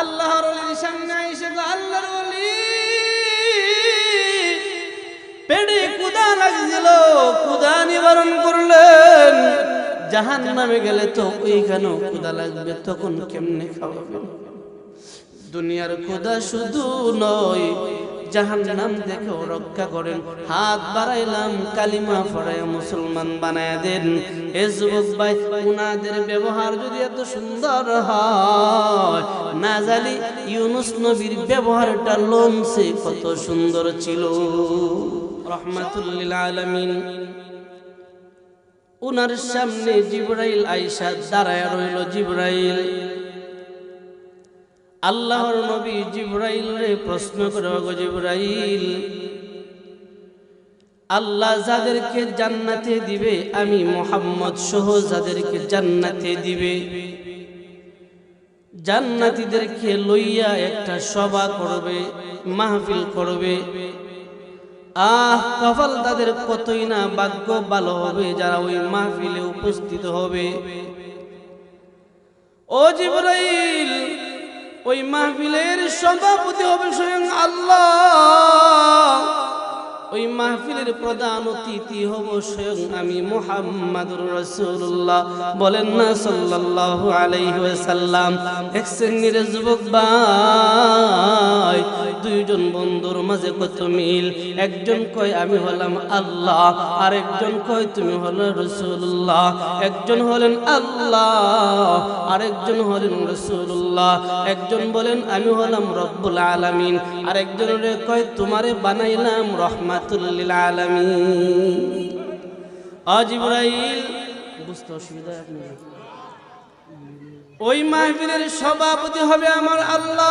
আল্লাহর ওলির সামনে এসে আল্লাহর ওলি পেটে ক্ষুধা লাগছিল, ক্ষুধা নিবারণ করলেন। জাহান্নামে গেলে তো ওইখানেও ক্ষুধা লাগবে, তখন কেমনে খাওয়াবেন? দুনিয়ার ক্ষুধা শুধু নয়, জাহান্নাম দেখেও রক্ষা করেন। হাত বাড়াইলাম, কালিমা পড়ায় মুসলমান বানায় দেন। এ যুবক ভাই, উনাদের ব্যবহার যদি এত সুন্দর হয়, না জানি ইউনুস নবীর ব্যবহারটা লঞ্চে কত সুন্দর ছিল। রহমাতুল লিল আলামিন। উনার সামনে জিবরাইল আয়েশা দাঁড়ায় রইল। জিবরাইল, আল্লাহর নবী জিবরাইল রে প্রশ্ন করে, গো জিবরাইল, আল্লাহ যাদেরকে জান্নাতে দিবে, আমি মুহাম্মদ সহ যাদেরকে জান্নাতে দিবে, জান্নাতীদেরকে লইয়া একটা সভা করবে, মাহফিল করবে। কপাল তাদের কতই না ভাগ্য ভালো হবে যারা ওই মাহফিলে উপস্থিত হবে। ও জিবরাইল, ওই মাহফিলের সভাপতি হবে স্বয়ং আল্লাহ। ওই মাহফিলের প্রধান অতিথি হব স্বয়ং আমি মুহাম্মাদুর রাসূলুল্লাহ। বলেন না সাল্লাল্লাহু আলাইহি ওয়াসাল্লাম। এক শ্রেণীর যুবক ভাই, দুইজন বন্ধুর মাঝে কত মিল। একজন কয় আমি হলাম আল্লাহ, আর একজন কয় তুমি হলো রাসূলুল্লাহ। একজন হলেন আল্লাহ, আর একজন হলেন রাসূলুল্লাহ। একজন বলেন আমি হলাম রব্বুল আলামিন, আর একজন কয় তোমারে বানাইলাম রহমাতুল লিল আলামিন। জিবরাইল, বুঝতে অসুবিধা আপনার? ওই মাহফিলের সভাপতি হবে আমার আল্লাহ।